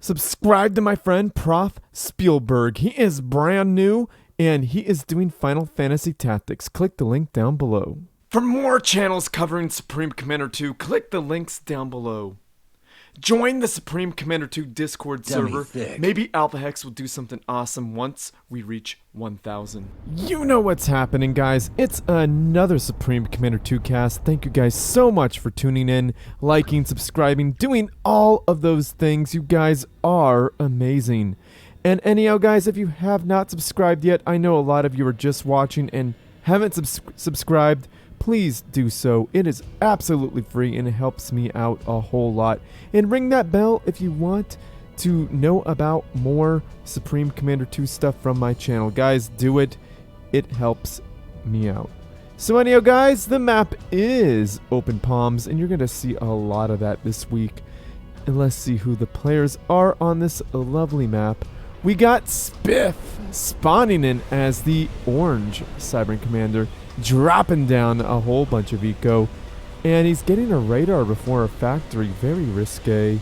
Subscribe to my friend Prof Spielberg. He is brand new and he is doing Final Fantasy Tactics. Click the link down below. For more channels covering Supreme Commander 2, click the links down below. Join the Supreme Commander 2 Discord server. Maybe Alpha Hex will do something awesome once we reach 1,000. You know what's happening, guys. It's another Supreme Commander 2 cast. Thank you guys so much for tuning in, liking, subscribing, doing all of those things. You guys are amazing. And anyhow, guys, if you have not subscribed yet, I know a lot of you are just watching and haven't subscribed. Please do so. It is absolutely free and it helps me out a whole lot. And ring that bell if you want to know about more Supreme Commander 2 stuff from my channel. Guys, do it. It helps me out. So anyhow, guys, the map is Open Palms, and you're going to see a lot of that this week. And let's see who the players are on this lovely map. We got Spiff spawning in as the orange Cybran Commander, dropping down a whole bunch of eco, and he's getting a radar before a factory. Very risque,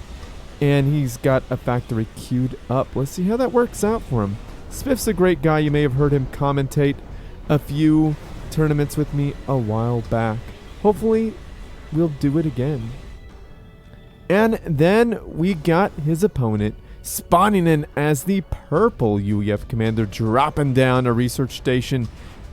and he's got a factory queued up. Let's see how that works out for him. Spiff's a great guy. You may have heard him commentate a few tournaments with me a while back. Hopefully we'll do it again. And then we got his opponent spawning in as the purple UEF Commander, dropping down a research station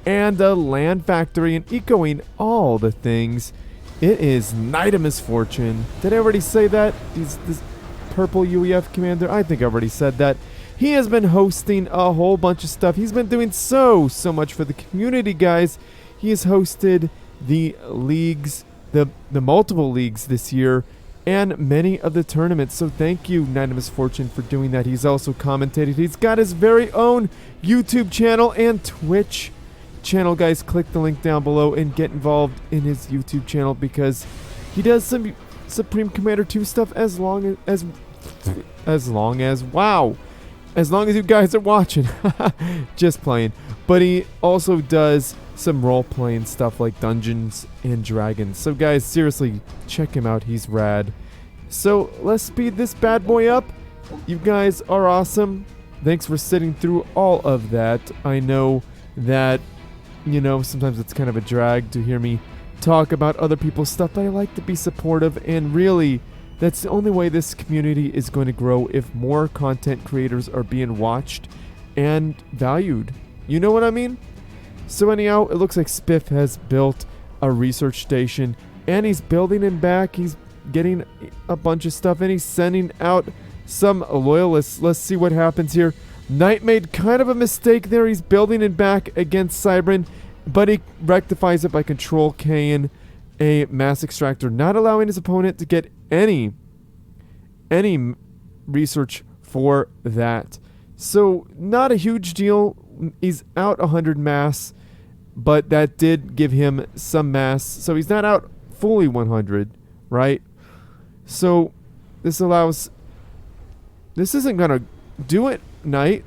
and a land factory and ecoing all the things. It is NiteofMisfortune. Did I already say that? He's this purple UEF Commander. I think I already said that. He has been hosting a whole bunch of stuff. He's been doing so much for the community, guys. He has hosted the leagues, the multiple leagues this year, and many of the tournaments. So thank you, NiteofMisfortune, for doing that. He's also commentated. He's got his very own YouTube channel and Twitch channel. Guys, click the link down below and get involved in his YouTube channel because he does some Supreme Commander 2 stuff as long as you guys are watching. Just playing. But he also does some role-playing stuff like Dungeons and Dragons. So guys, seriously, check him out. He's rad. So let's speed this bad boy up. You guys are awesome. Thanks for sitting through all of that. I know that, you know, sometimes it's kind of a drag to hear me talk about other people's stuff, but I like to be supportive, and really, that's the only way this community is going to grow, if more content creators are being watched and valued. You know what I mean? So anyhow, it looks like Spiff has built a research station, and he's building him back. He's getting a bunch of stuff, and he's sending out some loyalists. Let's see what happens here. Knight made kind of a mistake there. He's building it back against Cybran, but he rectifies it by Control K-ing a mass extractor, not allowing his opponent to get any research for that. So not a huge deal. He's out 100 mass, but that did give him some mass. So he's not out fully 100, right? So this isn't going to do it, Knight.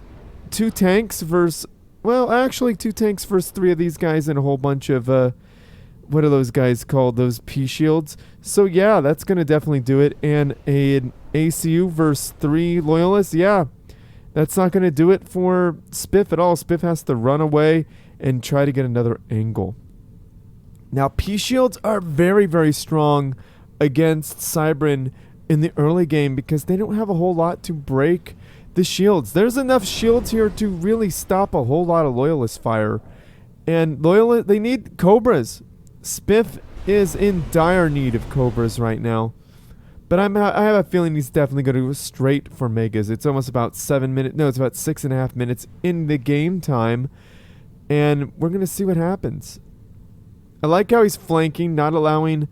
2 tanks versus, well, actually 2 tanks versus 3 of these guys and a whole bunch of, what are those guys called? Those P-shields. So yeah, that's going to definitely do it. And an ACU versus 3 loyalists, yeah. That's not going to do it for Spiff at all. Spiff has to run away and try to get another angle. Now, P-shields are very, very strong against Cybran in the early game because they don't have a whole lot to break the shields. There's enough shields here to really stop a whole lot of loyalist fire. And they need Cobras. Spiff is in dire need of Cobras right now. But I have a feeling he's definitely going to go straight for Megas. It's almost about 7 minutes. No, it's about 6.5 minutes in the game time. And we're going to see what happens. I like how he's flanking, not allowing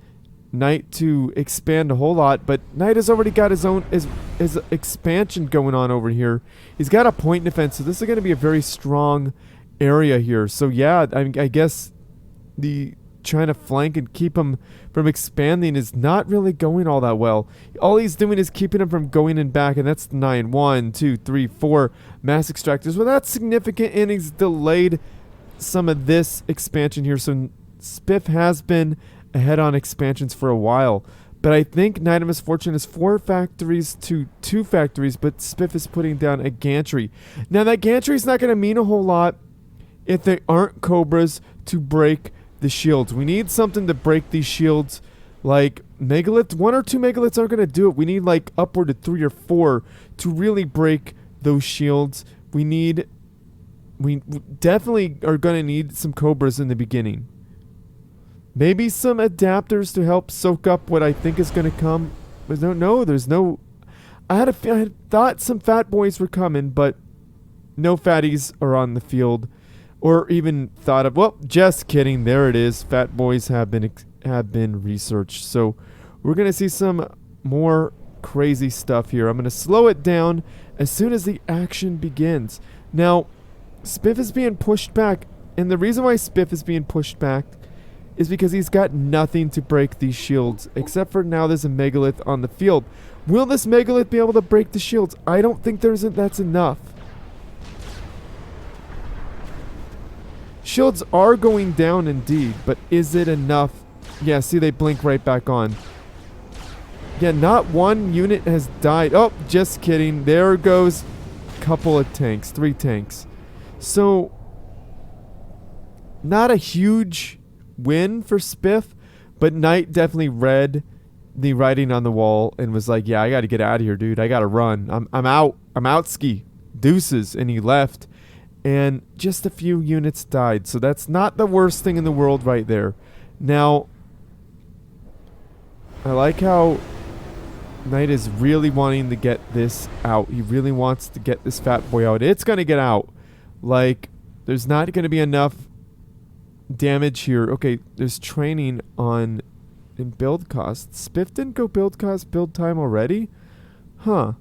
Knight to expand a whole lot. But Knight has already got his own his expansion going on over here. He's got a point defense, so this is going to be a very strong area here. So yeah, I guess the trying to flank and keep him from expanding is not really going all that well. All he's doing is keeping him from going in back, and that's 9. 1, 2, 3, 4 mass extractors. Well, that's significant, and he's delayed some of this expansion here. So Spiff has been ahead on expansions for a while. But I think Night of Misfortune is 4 factories to 2 factories, but Spiff is putting down a gantry. Now, that gantry is not going to mean a whole lot if they aren't Cobras to break the shields. We need something to break these shields, like megaliths. 1 or 2 megaliths aren't going to do it. We need like upward to 3 or 4 to really break those shields. We definitely are going to need some Cobras in the beginning. Maybe some adapters to help soak up what I think is going to come. But there's no... I had thought some fat boys were coming, but no fatties are on the field. Or even thought of... Well, just kidding. There it is. Fat boys have been researched. So we're going to see some more crazy stuff here. I'm going to slow it down as soon as the action begins. Now, Spiff is being pushed back. And the reason why Spiff is being pushed back is because he's got nothing to break these shields, except for now there's a megalith on the field. Will this megalith be able to break the shields? I don't think that's enough. Shields are going down indeed, but is it enough? Yeah, see, they blink right back on. Yeah, not one unit has died. Oh, just kidding. There goes a couple of tanks, 3 tanks. So, not a huge win for Spiff, but Knight definitely read the writing on the wall and was like, yeah, I gotta get out of here, dude. I gotta run. I'm out ski. Deuces. And he left. And just a few units died. So that's not the worst thing in the world right there. Now, I like how Knight is really wanting to get this out. He really wants to get this fat boy out. It's gonna get out. Like, there's not gonna be enough damage here. Okay, there's training on in build costs. Spiff didn't go build cost, build time already? Huh.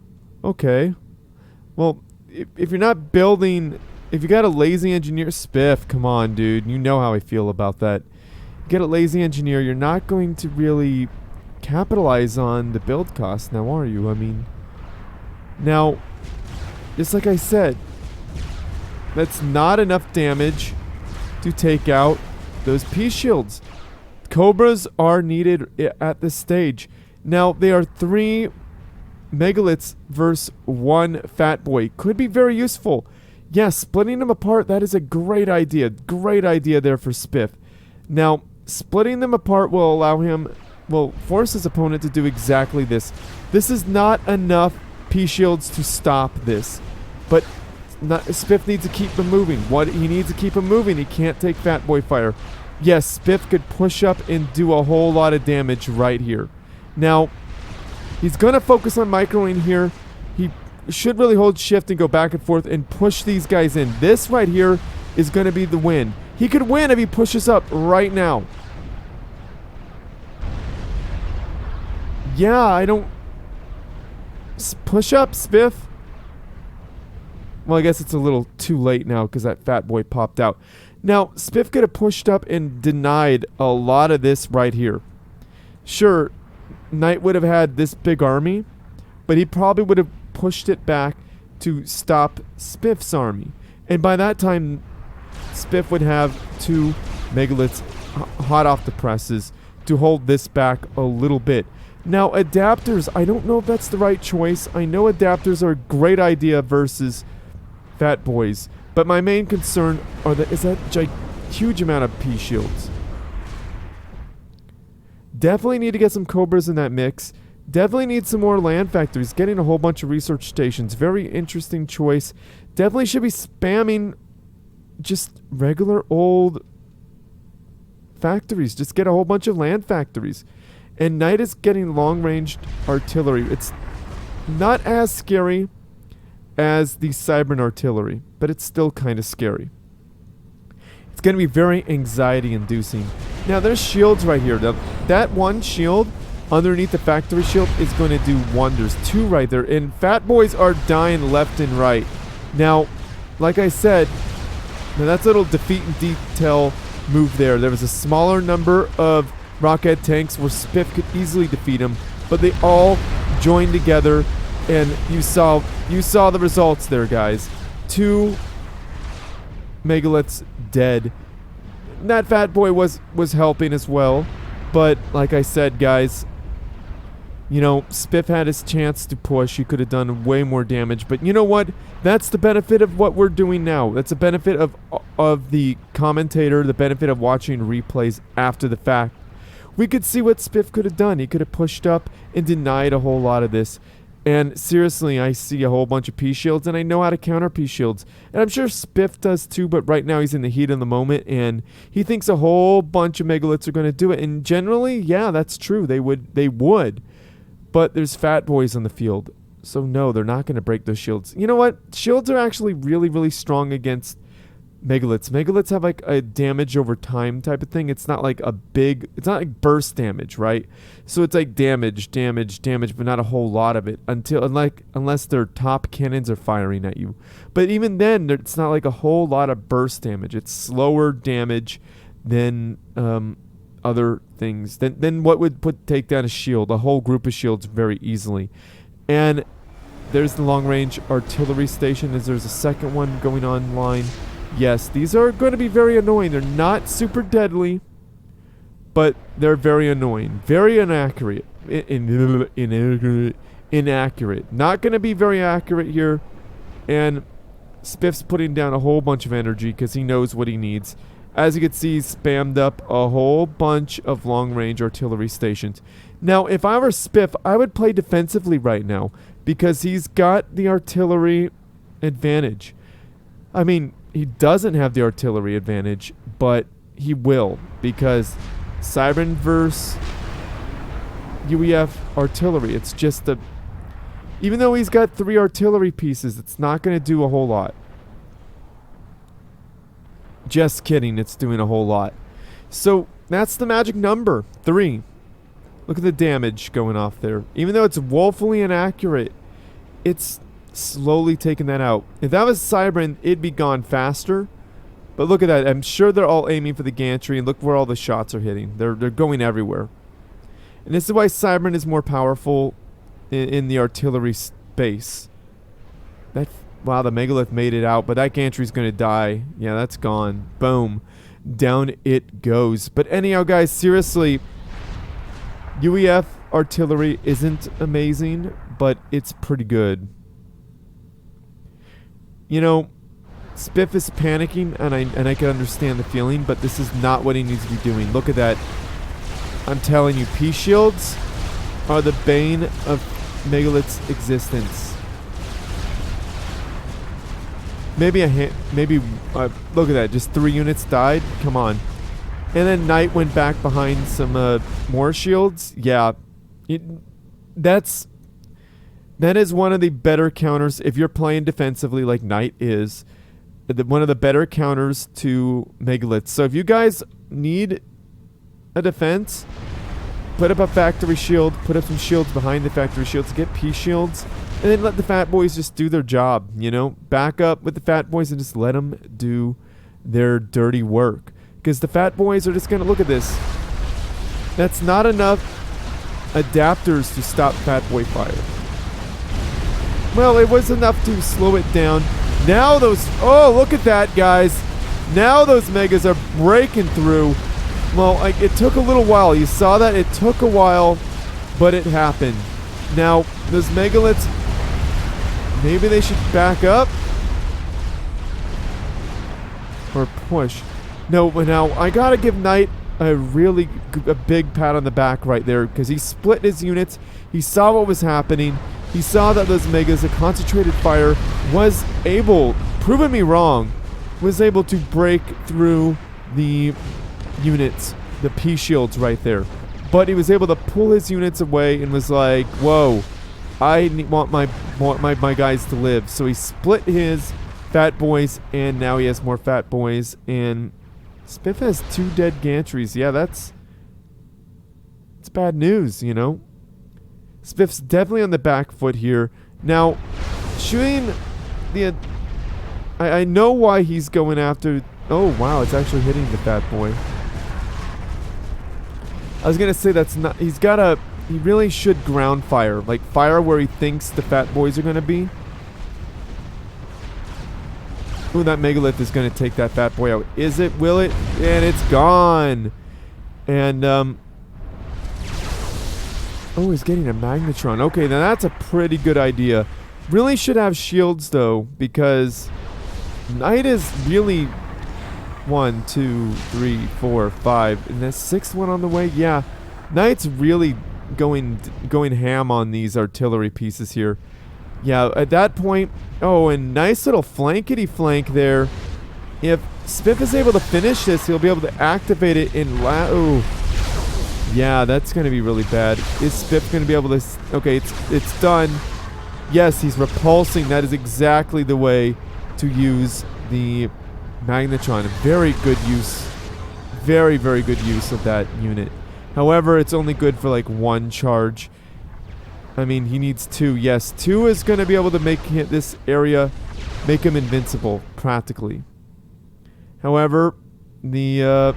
Okay. Well, if you're not building... If you got a lazy engineer... Spiff, come on, dude. You know how I feel about that. You get a lazy engineer, you're not going to really capitalize on the build cost now, are you? I mean... Now, just like I said, that's not enough damage to take out those P shields. Cobras are needed at this stage. Now, they are 3 megaliths versus 1 fat boy. Could be very useful. Yes, splitting them apart, that is a great idea. Great idea there for Spiff. Now, splitting them apart will allow him, will force his opponent to do exactly this. This is not enough P shields to stop this. But Spiff needs to keep them moving. He needs to keep them moving. He can't take fat boy fire. Yes, Spiff could push up and do a whole lot of damage right here. Now, he's going to focus on microing here. He should really hold shift and go back and forth and push these guys in. This right here is going to be the win. He could win if he pushes up right now. Yeah, I don't... Push up, Spiff. Well, I guess it's a little too late now because that fat boy popped out. Now, Spiff could have pushed up and denied a lot of this right here. Sure, Knight would have had this big army, but he probably would have pushed it back to stop Spiff's army. And by that time, Spiff would have 2 megaliths hot off the presses to hold this back a little bit. Now, adapters, I don't know if that's the right choice. I know adapters are a great idea versus fat boys, but my main concern is that huge amount of P shields. Definitely need to get some Cobras in that mix. Definitely need some more land factories. Getting a whole bunch of research stations. Very interesting choice. Definitely should be spamming just regular old factories. Just get a whole bunch of land factories. And Knight is getting long-range artillery. It's not as scary as the Cybern artillery, but it's still kind of scary. It's going to be very anxiety-inducing. Now, there's shields right here. Now, that one shield underneath the factory shield is going to do wonders. 2 right there. And fat boys are dying left and right. Now, like I said, now that's a little defeat in detail move there. There was a smaller number of rocket tanks where Spiff could easily defeat him, but they all joined together, and you saw the results there, guys. 2 megaliths dead. That fat boy was helping as well, but like I said, guys, You know, Spiff had his chance to push. He could have done way more damage. But you know what? That's the benefit of what we're doing now. That's the benefit of the commentator, the benefit of watching replays after the fact. We could see what Spiff could have done. He could have pushed up and denied a whole lot of this. And seriously, I see a whole bunch of P-shields, and I know how to counter P-shields. And I'm sure Spiff does too, but right now he's in the heat of the moment, and he thinks a whole bunch of Megaliths are going to do it. And generally, yeah, that's true. They would. But there's fat boys on the field. So no, they're not going to break those shields. You know what? Shields are actually really, really strong against Megaliths. Megaliths have like a damage over time type of thing. It's not like it's not like burst damage, right? So it's like damage, but not a whole lot of it unless their top cannons are firing at you. But even then, it's not like a whole lot of burst damage. It's slower damage than other things. Then what would take down a shield, a whole group of shields very easily. And there's the long range artillery station. There's a second one going online. Yes, these are going to be very annoying. They're not super deadly, but they're very annoying. Very inaccurate. Inaccurate. Not going to be very accurate here. And Spiff's putting down a whole bunch of energy because he knows what he needs. As you can see, he's spammed up a whole bunch of long-range artillery stations. Now, if I were Spiff, I would play defensively right now because he's got the artillery advantage. I mean, he doesn't have the artillery advantage, but he will because Siren versus UEF artillery. It's just even though he's got 3 artillery pieces, it's not going to do a whole lot. Just kidding, it's doing a whole lot. So that's the magic number, 3. Look at the damage going off there. Even though it's woefully inaccurate, it's slowly taking that out. If that was Cybran, it'd be gone faster. But look at that. I'm sure they're all aiming for the gantry, and look where all the shots are hitting. They're going everywhere. And this is why Cybran is more powerful in the artillery space. Wow, the Megalith made it out, but that gantry's going to die. Yeah, that's gone. Boom. Down it goes. But anyhow, guys, seriously, UEF artillery isn't amazing, but it's pretty good. You know, Spiff is panicking, and I can understand the feeling, but this is not what he needs to be doing. Look at that. I'm telling you, P-shields are the bane of Megalith's existence. Maybe look at that. Just 3 units died. Come on. And then Knight went back behind some more shields. Yeah, that is one of the better counters if you're playing defensively like Knight is. One of the better counters to Megaliths. So if you guys need a defense, put up a factory shield, put up some shields behind the factory shields, get P-shields, and then let the fat boys just do their job, you know? Back up with the fat boys and just let them do their dirty work. Because the fat boys are just going to look at this. That's not enough adapters to stop fat boy fire. Well, it was enough to slow it down. Now oh, look at that, guys. Now those megas are breaking through. Well, it took a little while. You saw that? It took a while, but it happened. Now, those Megaliths, maybe they should back up? Or push. No, but now, I gotta give Knight a big pat on the back right there, because he split his units. He saw what was happening. He saw that those megas, the concentrated fire, was able, proving me wrong, was able to break through the units, the P-shields right there. But he was able to pull his units away and was like, whoa, I want my guys to live. So he split his fat boys, and now he has more fat boys, and Spiff has 2 dead gantries. Yeah, it's bad news, you know. Spiff's definitely on the back foot here. Now, shooting the... I know why he's going after... Oh, wow, it's actually hitting the fat boy. I was going to say that's not... He really should ground fire. Like, fire where he thinks the fat boys are going to be. Ooh, that Megalith is going to take that fat boy out. Is it? Will it? And it's gone. And, Oh, he's getting a Magnetron. Okay, then that's a pretty good idea. Really should have shields, though, because Knight is really 1, 2, 3, 4, 5, and the 6th one on the way. Yeah, Knight's really going ham on these artillery pieces here. Yeah, at that point, oh, and nice little flankety flank there. If Spiff is able to finish this, he'll be able to activate it in oh. Yeah, that's going to be really bad. Is Spiff going to be able to... Okay, it's done. Yes, he's repulsing. That is exactly the way to use the Magnetron. Very good use. Very, very good use of that unit. However, it's only good for like 1 charge. I mean, he needs 2. Yes, 2 is going to be able to make this area... make him invincible, practically. However, the...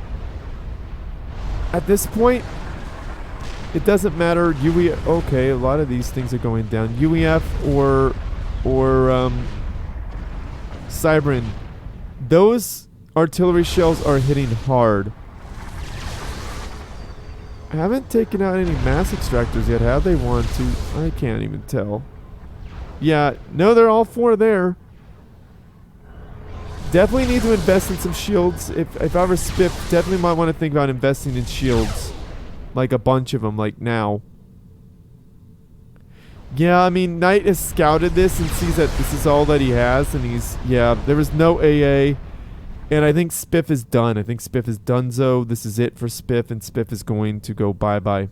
at this point... it doesn't matter. Okay, a lot of these things are going down. UEF or Cybrin. Those artillery shells are hitting hard. I haven't taken out any mass extractors yet, have they? 1, 2. I can't even tell. Yeah, no, they're all 4 there. Definitely need to invest in some shields. If I were Spiff, definitely might want to think about investing in shields. Like a bunch of them, like now. Yeah, I mean, Knight has scouted this and sees that this is all that he has, and he's... yeah, there was no AA, and I think Spiff is done. I think Spiff is donezo. This is it for Spiff, and Spiff is going to go bye-bye.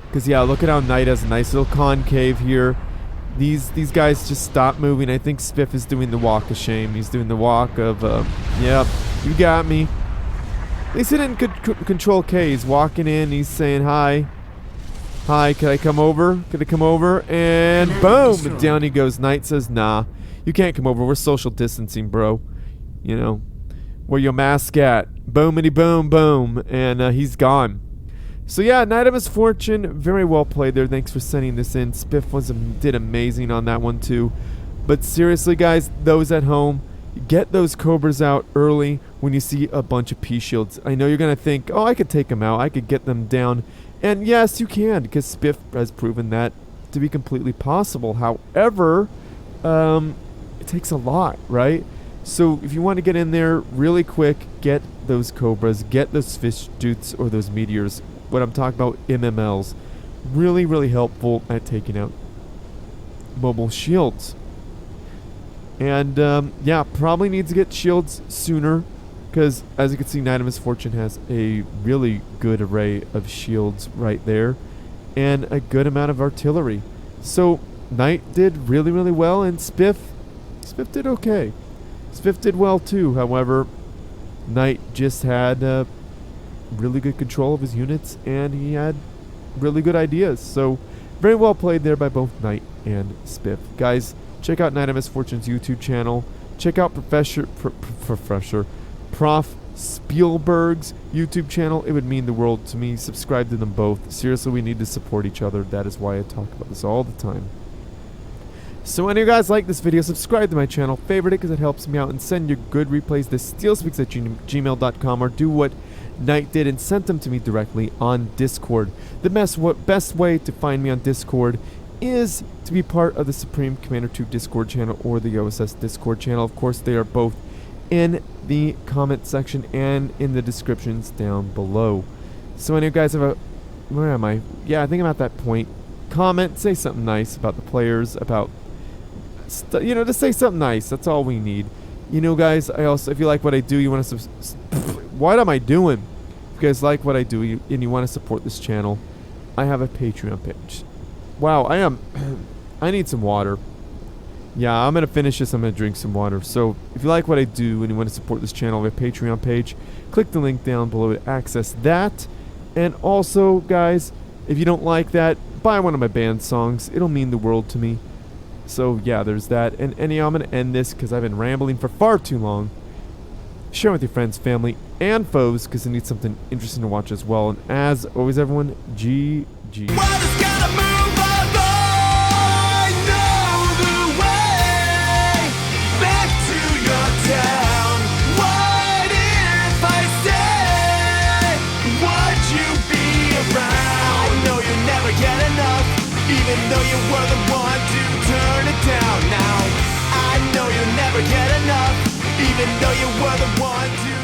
Because, yeah, look at how Knight has a nice little concave here. These guys just stop moving. I think Spiff is doing the walk of shame. He's doing the walk of, yeah, you got me. At least he didn't control K. He's walking in. He's saying, hi. Hi, can I come over? Can I come over? And boom! Down he goes. Knight says, nah. You can't come over. We're social distancing, bro. You know. Where your mask at? Boomity boom boom. And he's gone. So yeah, NiteofMisfortune. Very well played there. Thanks for sending this in. Spiff did amazing on that one too. But seriously, guys, those at home, get those Cobras out early when you see a bunch of P-shields. I know you're going to think, oh, I could take them out. I could get them down. And yes, you can, because Spiff has proven that to be completely possible. However, it takes a lot, right? So if you want to get in there really quick, get those Cobras, get those Fish Jutes or those Meteors. What I'm talking about, MMLs. Really, really helpful at taking out mobile shields. And, yeah, probably needs to get shields sooner, because, as you can see, NiteofMisfortune has a really good array of shields right there, and a good amount of artillery. So, Knight did really, really well, and Spiff did okay. Spiff did well, too. However, Knight just had really good control of his units, and he had really good ideas. So, very well played there by both Knight and Spiff. Guys, check out NiteofMisfortune's YouTube channel. Check out Prof Spielberg's YouTube channel. It would mean the world to me. Subscribe to them both. Seriously, we need to support each other. That is why I talk about this all the time. So any of you guys like this video, subscribe to my channel, favorite it because it helps me out, and send your good replays to steelspeaks@gmail.com, or do what Knight did and sent them to me directly on Discord. The best way to find me on Discord is to be part of the Supreme Commander 2 Discord channel or the OSS Discord channel. Of course, they are both in the comment section and in the descriptions down below. So any of you guys have where am I? Yeah, I think I'm at that point. Comment, say something nice about the players, about just say something nice. That's all we need. You know, guys, I also, if you like what I do, you want to what am I doing? If you guys like what I do and you want to support this channel, I have a Patreon page. Wow, I need some water. Yeah, I'm going to finish this. I'm going to drink some water. So, if you like what I do and you want to support this channel, I have a Patreon page. Click the link down below to access that. And also, guys, if you don't like that, buy one of my band songs. It'll mean the world to me. So, yeah, there's that. And anyhow, I'm going to end this because I've been rambling for far too long. Share with your friends, family, and foes because they need something interesting to watch as well. And as always, everyone, GG. Would you be around? even though you were the one to turn it down. Now I know you'll never get enough, even though you were the one to